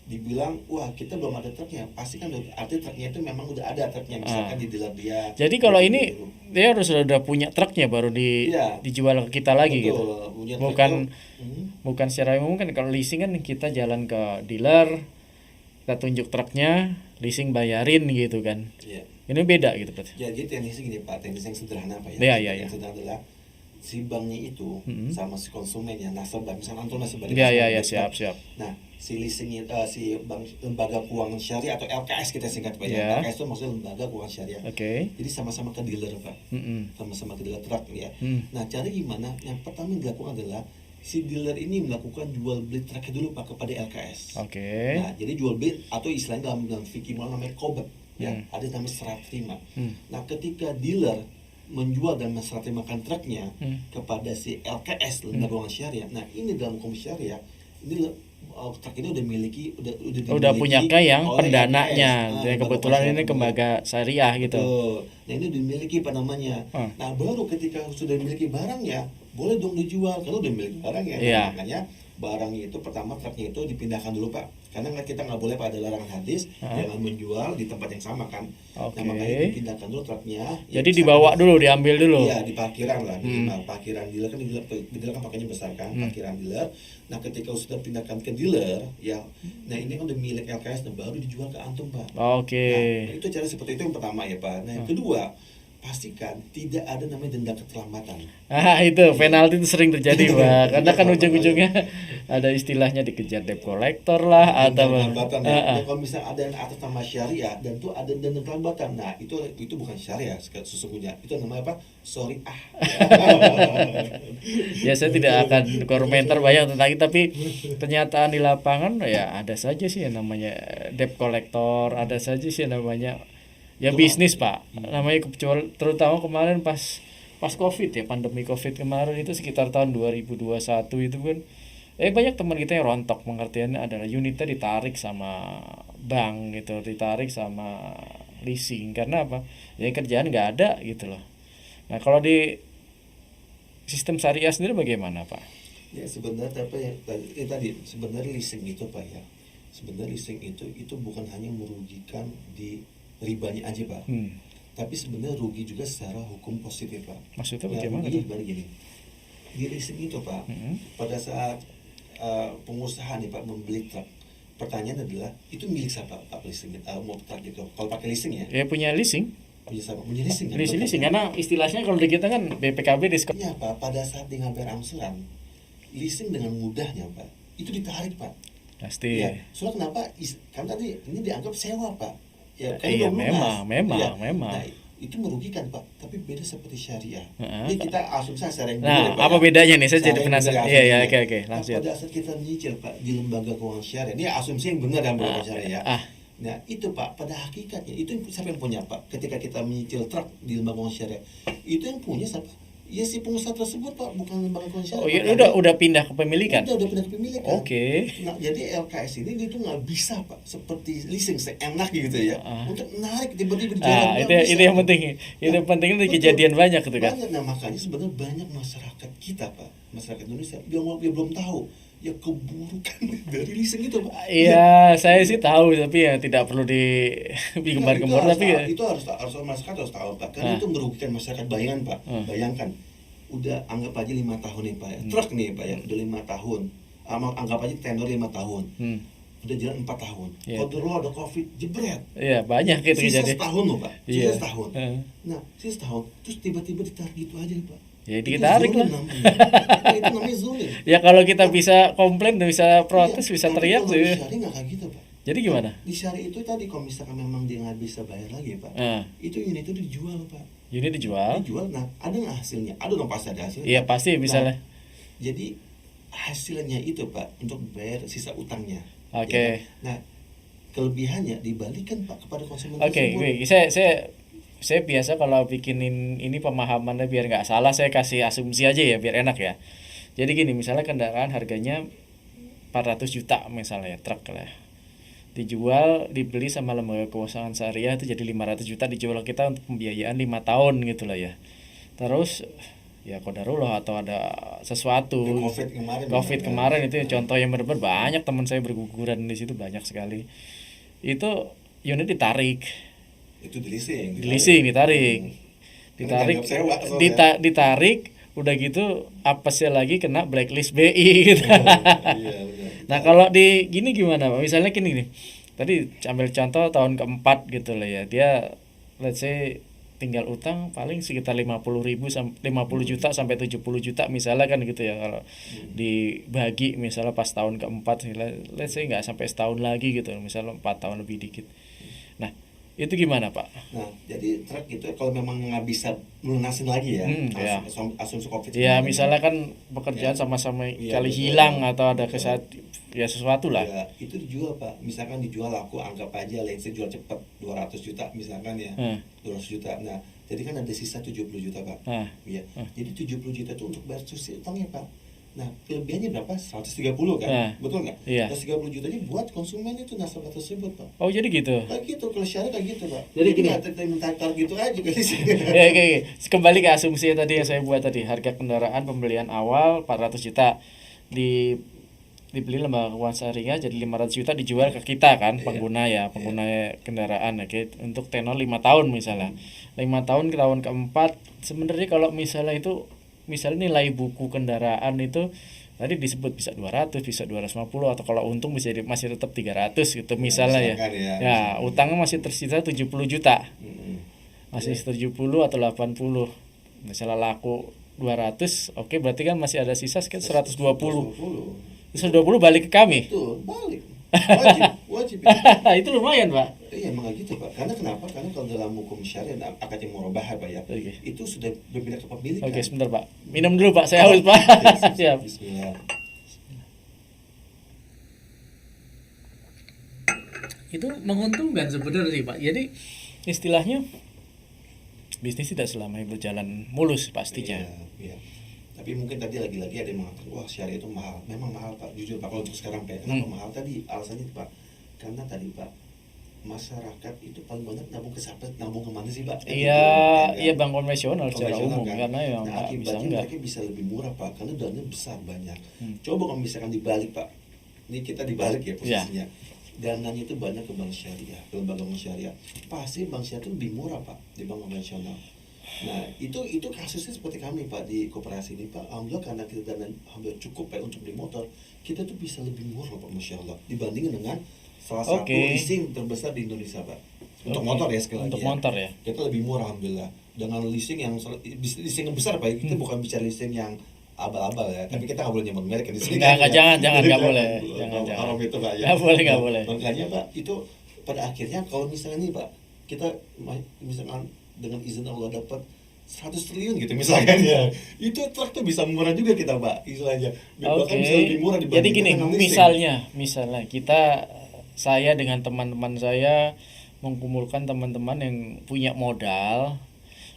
dibilang wah kita belum ada truknya, pasti kan arti truknya itu memang udah ada truknya, misalkan di dealer dia. Jadi kalau ini dia harus sudah punya truknya baru dijual ke kita lagi. Betul, gitu. Bukan secara umum kan, kalau leasing kan kita jalan ke dealer, kita tunjuk truknya, leasing bayarin gitu kan. Iya. Ini beda gitu Pak. Ya jadi teknisnya gini Pak, teknis yang sederhana Pak ya. Yang sederhana adalah si banknya itu sama si konsumen ya, nasabah, misalnya antum nasabah. Siap. Nah, si leasing si bank lembaga keuangan syariah atau LKS kita singkat Pak ya. LKS itu maksudnya lembaga keuangan syariah. Jadi sama-sama ke dealer Pak. Sama-sama ke dealer truk ya. Nah, cara gimana? Yang pertama yang dilakukan adalah si dealer ini melakukan jual beli truknya dulu Pak kepada LKS. Nah, jadi jual beli atau istilahnya dalam fikih namanya qobd ya, ada namanya serah terima. Nah, ketika dealer menjual dan serah terimakan truknya kepada si LKS lembaga keuangan syariah. Nah, ini dalam hukum syariah ini truk ini udah punya yang pendananya. Dan kebetulan ini lembaga syariah gitu. Nah, ini dimiliki apa namanya. Nah, baru ketika sudah memiliki barangnya, boleh dong dijual kalau udah memiliki barangnya. Nah, makanya barangnya itu pertama truknya itu dipindahkan dulu Pak, karena kita nggak boleh pada larangan hadis jangan menjual di tempat yang sama kan. Nah, makanya dipindahkan dulu truknya. Jadi dibawa dulu, diambil dulu. Iya, di parkiran lah, di parkiran dealer kan, dealer kan pakainya besar kan, parkiran dealer. Nah, ketika sudah pindahkan ke dealer ya, nah ini kan udah milik LKS dan baru dijual ke antum Pak. Nah, itu cara seperti itu yang pertama ya Pak. Nah, yang kedua, pastikan tidak ada namanya denda keterlambatan. Itu penalti itu sering terjadi Pak, karena kan ujung-ujungnya ada istilahnya dikejar debt collector lah atau kalau misalnya ada yang atas nama syariah dan tuh ada denda keterlambatan, nah itu bukan syariah sesungguhnya, itu namanya apa? Ya saya tidak akan komentar banyak tentang itu, tapi kenyataan di lapangan ya ada saja sih yang namanya debt collector, ada saja sih yang namanya ya bisnis Pak, namanya terutama kemarin pas Covid ya, pandemi Covid kemarin itu sekitar tahun 2021 itu kan banyak teman kita yang rontok, pengertiannya adalah unitnya ditarik sama bank gitu, ditarik sama leasing. Karena apa? Ya kerjaan nggak ada gitu loh. Nah, kalau di sistem syariah sendiri bagaimana Pak? Ya sebenarnya apa ya tadi sebenarnya leasing itu Pak ya, sebenarnya leasing itu bukan hanya merugikan di ribanya aja Pak, tapi sebenarnya rugi juga secara hukum positif Pak. Maksudnya bagaimana? Gini, di leasing itu Pak, pada saat pengusaha nih Pak membeli truk, pertanyaan adalah itu milik siapa Pak leasing mau truk itu? Kalau pakai leasing ya? Ya punya leasing. Punya leasing kan? Leasing karena istilahnya kalau di kita kan BPKB diskon. Ya Pak, pada saat di ngambil angsuran, leasing dengan mudahnya Pak, itu ditarik Pak. Pasti. Ya, soalnya kenapa? Kan tadi ini dianggap sewa Pak. Ya, iya memang. Nah, itu merugikan Pak, tapi beda seperti syariah. Ini kita asumsi secara yang apa bedanya nih? Saya jadi penasaran. Iya, oke, langsung. Pada saat kita menyicil Pak di lembaga keuangan syariah, ini asumsi yang benar dalam lembaga syariah. Nah, itu Pak, pada hakikatnya itu siapa yang punya Pak? Ketika kita menyicil truk di lembaga keuangan syariah, itu yang punya siapa? Ya si pengusaha tersebut Pak, bukan lembaga keuangan syariah. Oh iya, udah pindah ke pemilikan. Udah pindah ke pemilikan. Oke. Nah, jadi LKS ini itu nggak bisa Pak, seperti leasing seenak gitu ya, untuk narik tiba-tiba di jalan. Itu yang penting. Itu penting itu kejadian banyak gitu kan. Banyak, nah makanya sebenarnya banyak masyarakat kita Pak, masyarakat Indonesia dia belum tahu ya keburukan dari leasing itu Pak. Iya, saya sih tahu tapi ya tidak perlu digembar-gembar tapi ya. Itu harus masyarakat harus tahu Pak, karena itu merugikan masyarakat. Bayangkan udah anggap aja 5 tahun nih Pak ya, truk nih Pak ya udah 5 tahun, anggap aja tenor 5 tahun, udah jalan 4 tahun, kalau dulu ada Covid jebret, banyak gitu sisa jadi setahun loh Pak, sisa setahun. Nah sisa setahun terus tiba-tiba ditarik gitu aja nih Pak. Ya ditarik lah. Itu namanya zolim. Ya kalau kita bisa komplain, bisa protes, bisa teriak sih. Di syari nggak kayak gitu Pak. Jadi gimana? Di syari itu tadi kalau misalkan memang dia nggak bisa bayar lagi Pak, itu unit itu dijual Pak. Unit dijual. Nah ada nggak hasilnya? Ada dong pasti ada hasilnya. Iya pasti misalnya. Jadi hasilnya itu Pak untuk bayar sisa utangnya. Oke. Nah kelebihannya dibalikan Pak kepada konsumen. Oke, saya saya biasa kalau bikinin ini pemahamannya biar nggak salah, saya kasih asumsi aja ya biar enak ya. Jadi gini, misalnya kendaraan harganya 400 juta misalnya, truk lah. Dijual, dibeli sama lembaga keuangan syariah itu jadi 500 juta, dijual kita untuk pembiayaan 5 tahun gitu lah ya. Terus ya qadarullah atau ada sesuatu. Covid kemarin itu contoh yang benar-benar banyak teman saya berguguran di situ, banyak sekali. Itu unit ditarik. Itu di leasing ditarik. Ditarik, udah gitu apesnya lagi kena blacklist BI gitu. Nah, kalau di gini gimana Pak? Misalnya gini nih. Tadi ambil contoh tahun keempat gitu lah ya. Dia let's say tinggal utang paling sekitar 50 juta sampai 70 juta misalnya kan gitu ya, kalau dibagi misalnya pas tahun keempat let's say nggak sampai setahun lagi gitu, misalnya 4 tahun lebih dikit. Nah, itu gimana Pak? Nah, jadi truk itu kalau memang nggak bisa lunasin lagi ya, asumsi Covid. Ya, misalnya kan pekerjaan sama-sama kali hilang atau ada ya sesuatu lah. Ya, itu dijual Pak. Misalkan dijual, aku anggap aja let's say jual cepat 200 juta misalkan ya. 200 juta. Nah, jadi kan ada sisa 70 juta Pak. Ya. Jadi 70 juta itu untuk bayar susi utangnya Pak. Nah, kelebihannya berapa? 130 kan? Betul nggak? Iya. 130 jutanya buat konsumen itu nasabah tersebut Pak. Oh, jadi gitu? Kayak gitu, kalau syariah kayak gitu Pak. Jadi gini, minta gitu aja kan sih. Ya, kembali ke asumsi tadi yang saya buat tadi, harga kendaraan pembelian awal 400 juta dibeli lembaga keuangan syariah jadi 500 juta, dijual ke kita kan, pengguna kendaraan untuk tenor 5 tahun misalnya. 5 tahun ke tahun keempat, sebenarnya kalau misalnya nilai buku kendaraan itu tadi disebut bisa 200, bisa 250, atau kalau untung bisa masih tetap 300 gitu misalnya ya. Ya, utangnya masih tersisa 70 juta. Masih 70 atau 80. Misalnya laku 200, oke, berarti kan masih ada sisa sekitar 120. 120 balik ke kami. Betul, balik. Wajib. Itu lumayan Pak. Iya, emang gitu Pak. Karena kenapa? Karena kalau dalam hukum syariah akad yang murabah Pak ya, itu sudah berbeda kepemilikan. Oke, sebentar Pak. Minum dulu Pak, saya haus Pak. Siap. Bismillah. Itu menguntungkan sebenarnya Pak. Jadi istilahnya bisnis tidak selamanya berjalan mulus pastinya. Iya. Tapi mungkin tadi lagi-lagi ada yang mengatakan, wah syariah itu mahal. Memang mahal Pak, jujur Pak. Kalau untuk sekarang Pak, kenapa mahal tadi? Alasannya Pak, karena tadi Pak, masyarakat itu paling banyak nabung kemana sih Pak? Iya, bank konvensional secara umum kan? Karena yang akibatnya mereka bisa lebih murah Pak, karena dananya besar banyak. Coba kalau misalkan dibalik Pak, ini kita dibalik ya posisinya. Dananya itu banyak ke bank syariah, ke lembaga syariah. Pasti bank syariah itu lebih murah Pak di bank konvensional. Nah, itu kasusnya seperti kami Pak di koperasi ini Pak. Alhamdulillah karena kita dana hampir cukup Pak untuk beli motor, kita tuh bisa lebih murah Pak, Masya Allah, dibandingin dengan salah satu leasing terbesar di Indonesia Pak. Untuk motor ya sekali lagi. Untuk motor ya. Kita lebih murah Alhamdulillah. Dengan leasing yang besar Pak. Kita bukan bicara leasing yang abal-abal ya. Tapi kita nggak boleh nyebut merek di sini. Jangan nggak boleh. Jangan. Haram itu Pak ya. Nggak boleh. Makanya Pak, itu pada akhirnya kalau misalnya nih Pak, kita misalkan dengan izin Allah dapat 100 triliun gitu misalkan ya, itu truk tuh bisa murah juga kita Pak istilahnya. Bahkan bisa lebih murah dibanding. Jadi gini, misalnya saya dengan teman-teman saya mengumpulkan teman-teman yang punya modal,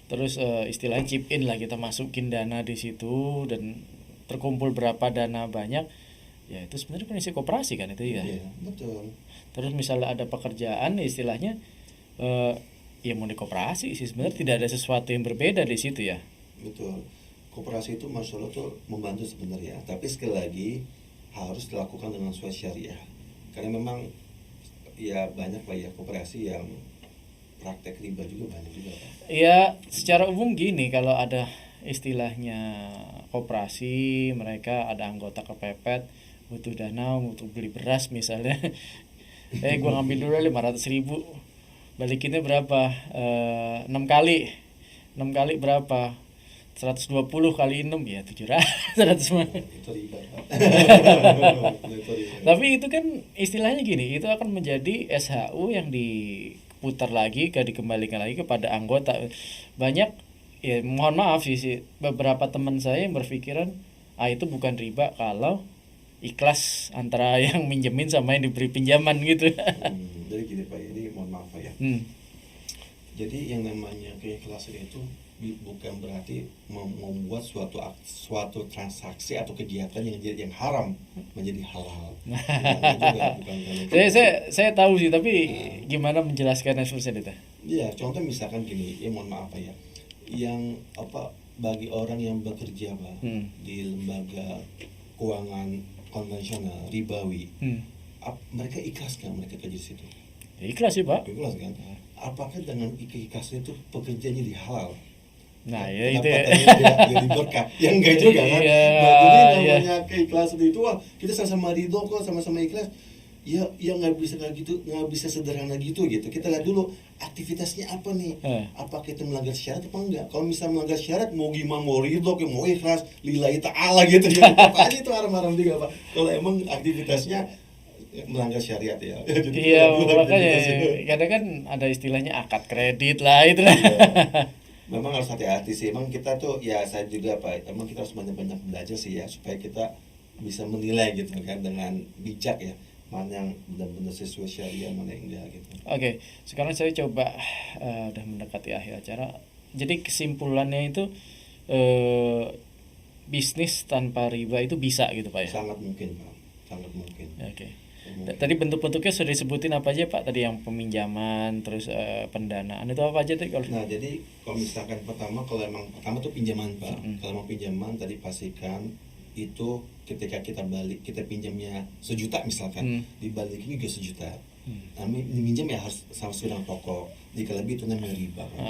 terus istilahnya chip in lah, kita masukin dana di situ dan terkumpul berapa dana banyak, ya itu sebenarnya prinsip koperasi kan itu ya. Iya, betul. Terus misalnya ada pekerjaan istilahnya ya mau di koperasi sih sebenarnya, tidak ada sesuatu yang berbeda di situ ya. Betul. Koperasi itu Masya Allah tuh membantu sebenarnya, tapi sekali lagi harus dilakukan dengan sesuai syariah. Karena memang ya banyak Pak ya koperasi yang praktek riba juga banyak juga Pak. Ya secara umum gini, kalau ada istilahnya koperasi, mereka ada anggota kepepet butuh dana untuk beli beras misalnya, gua ngambil dulu 500.000, balikinnya berapa? 6 kali berapa? 120 kali 6 ya 700 mah. Itu riba. Tapi itu kan istilahnya gini, itu akan menjadi SHU yang diputar lagi, dikembalikan lagi kepada anggota. Banyak ya, mohon maaf sih beberapa teman saya yang berpikiran itu bukan riba kalau ikhlas antara yang minjemin sama yang diberi pinjaman gitu. Jadi gini Pak, ini mohon maaf Pak ya. Jadi yang namanya keikhlasan itu bukan berarti membuat suatu transaksi atau kegiatan yang haram menjadi halal. Juga bukan saya tahu sih, tapi gimana menjelaskannya susah itu? Iya, contoh misalkan gini, mohon maaf ya, yang bagi orang yang bekerja di lembaga keuangan konvensional ribawi, mereka ikhlas kan mereka kerja di situ? Ikhlas sih Pak. Ikhlas kan? Apakah dengan ikhlasan itu pekerjaannya jadi halal? Nah ya itu jadi berkah. Yang enggak juga kan? Jadi namanya keikhlasan itu kita sama-sama ridho kok, sama-sama ikhlas. Ya nggak bisa kayak gitu, nggak bisa sederhana gitu. Kita lihat dulu aktivitasnya apa nih, apakah kita melanggar syarat apa enggak. Kalau misalnya melanggar syarat, mau gimana, mau ridho, mau ikhlas, lillahi ta'ala gitu ya, apa aja itu haram-haram juga Pak. Kalau emang aktivitasnya melanggar syariat ya. Iya, makanya kadang kan ada istilahnya akad kredit lah itu. Memang harus hati-hati sih. Emang kita tuh ya, saya juga Pak, emang kita harus banyak-banyak belajar sih ya, supaya kita bisa menilai gitu kan dengan bijak ya, mana yang benar-benar sesuai syariah, mana yang enggak gitu. Oke, sekarang saya coba udah mendekati akhir acara. Jadi kesimpulannya itu bisnis tanpa riba itu bisa gitu Pak ya? Sangat mungkin Pak, sangat mungkin. Oke. Tadi bentuk-bentuknya sudah disebutin apa aja Pak? Tadi yang peminjaman, terus pendanaan, itu apa aja tadi kalau? Nah, jadi kalau misalkan pertama tuh pinjaman Pak. Kalau mau pinjaman tadi pastikan itu ketika kita pinjamnya 1 juta misalkan, dibalikin juga 1 juta. Minjam ya harus sama dengan pokok. Jika lebih itu namanya riba kan?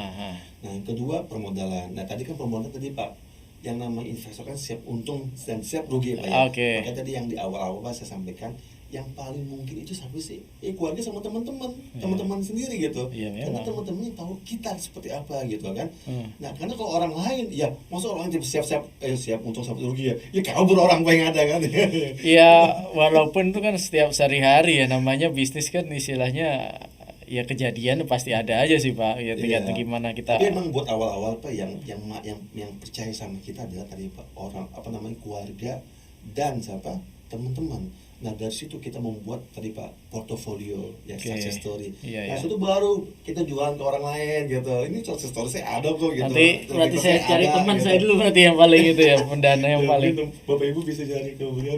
Nah, yang kedua permodalan. Nah, tadi kan permodalan tadi Pak, yang namanya investor kan siap untung dan siap rugi Pak ya. Makanya tadi yang di awal-awal Pak saya sampaikan, yang paling mungkin itu sampai sih keluarga sama teman-teman sendiri gitu. Karena teman-teman tahu kita seperti apa gitu kan. Nah, karena kalau orang lain ya masa orang siap untung sampai rugi ya kabur orang yang ada kan. Iya, walaupun itu kan setiap sehari-hari ya, namanya bisnis kan istilahnya ya kejadian pasti ada aja sih Pak. Ya tergantung gimana kita. Tapi emang buat awal-awal Pak yang percaya sama kita adalah tadi Pak, orang keluarga dan teman-teman. Nah, dari situ kita membuat tadi Pak portofolio ya, success story. Nah, itu baru kita jualan ke orang lain gitu. Ini success story saya ada kok gitu. Nanti berarti saya cari teman saya dulu berarti yang paling itu ya, pendana yang paling. Bapak Ibu bisa cari kemudian.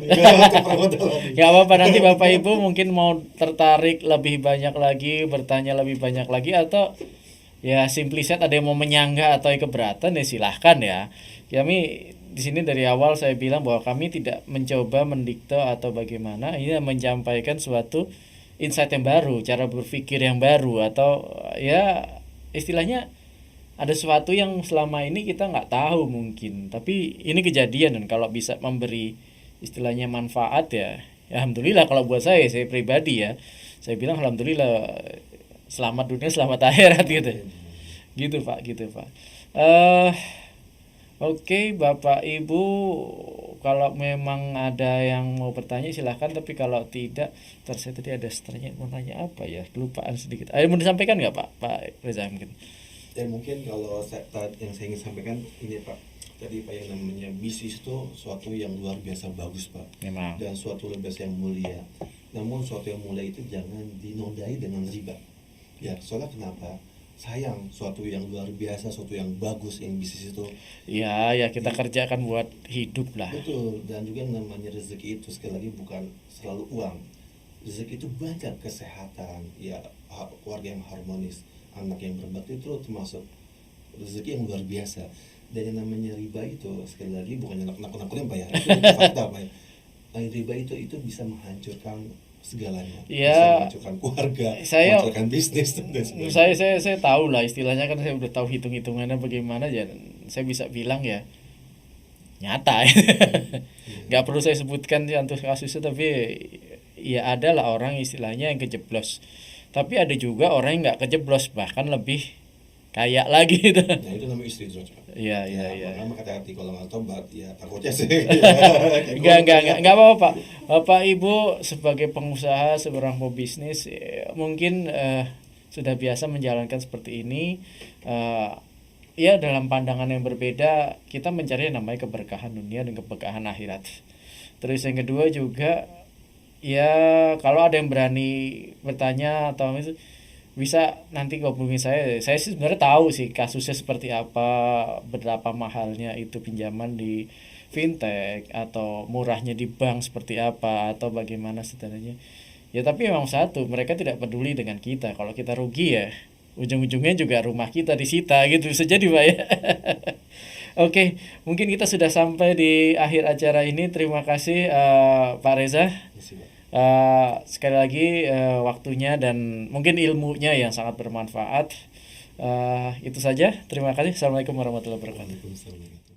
Gak apa-apa, nanti Bapak Ibu mungkin mau tertarik lebih banyak lagi, bertanya lebih banyak lagi, atau ya simply said ada yang mau menyanggah atau keberatan ya silahkan ya. Kami di sini dari awal saya bilang bahwa kami tidak mencoba mendikte atau bagaimana, ini menyampaikan suatu insight yang baru, cara berpikir yang baru, atau ya istilahnya ada sesuatu yang selama ini kita nggak tahu mungkin, tapi ini kejadian, dan kalau bisa memberi istilahnya manfaat ya alhamdulillah. Kalau buat saya pribadi ya, saya bilang alhamdulillah, selamat dunia selamat akhirat gitu Pak. Oke, Bapak Ibu, kalau memang ada yang mau bertanya silahkan, tapi kalau tidak, saya tadi ada mau nanya apa ya, kelupaan sedikit. Ada mau disampaikan nggak Pak Reza mungkin? Ya mungkin kalau yang saya ingin sampaikan ini Pak, tadi Pak, yang namanya bisnis itu suatu yang luar biasa bagus Pak. Memang. Dan suatu luar biasa yang mulia. Namun suatu yang mulia itu jangan dinodai dengan riba. Ya, soalnya kenapa? Sayang, suatu yang luar biasa, suatu yang bagus yang bisnis itu ya kita kerjakan buat hidup lah. Betul. Dan juga yang namanya rezeki itu sekali lagi bukan selalu uang. Rezeki itu banyak, kesehatan ya, keluarga yang harmonis, anak yang berbakti, itu termasuk rezeki yang luar biasa. Dan yang namanya riba itu sekali lagi bukannya nakut-nakutin Pak ya, itu fakta Pak ya. Riba itu bisa menghancurkan segalanya, bisa menghancurkan keluarga, menghancurkan bisnis dan sebagainya. Saya tahu lah istilahnya, kan saya udah tahu hitung-hitungannya bagaimana, ya saya bisa bilang ya nyata. Nggak perlu saya sebutkan untuk kasusnya, tapi ya ada lah orang istilahnya yang kejeblos, tapi ada juga orang yang nggak kejeblos, bahkan lebih kaya lagi gitu. Nah, itu namanya istri Pak. Iya. Makanya hati-hati kalau nggak tobat ya takutnya sih. Enggak apa-apa Pak. Bapak Ibu sebagai pengusaha, seorang pebisnis, mungkin sudah biasa menjalankan seperti ini. Ya dalam pandangan yang berbeda, kita mencari yang namanya keberkahan dunia dan keberkahan akhirat. Terus yang kedua juga, ya kalau ada yang berani bertanya atau itu, bisa nanti hubungi saya. Saya sih sebenarnya tahu sih kasusnya seperti apa, berapa mahalnya itu pinjaman di fintech, atau murahnya di bank seperti apa, atau bagaimana sebenarnya. Ya tapi memang satu, mereka tidak peduli dengan kita. Kalau kita rugi ya ujung-ujungnya juga rumah kita disita gitu, bisa jadi Pak ya. Oke, mungkin kita sudah sampai di akhir acara ini. Terima kasih Pak Reza. Sekali lagi waktunya dan mungkin ilmunya yang sangat bermanfaat. Itu saja. Terima kasih. Assalamualaikum warahmatullahi wabarakatuh.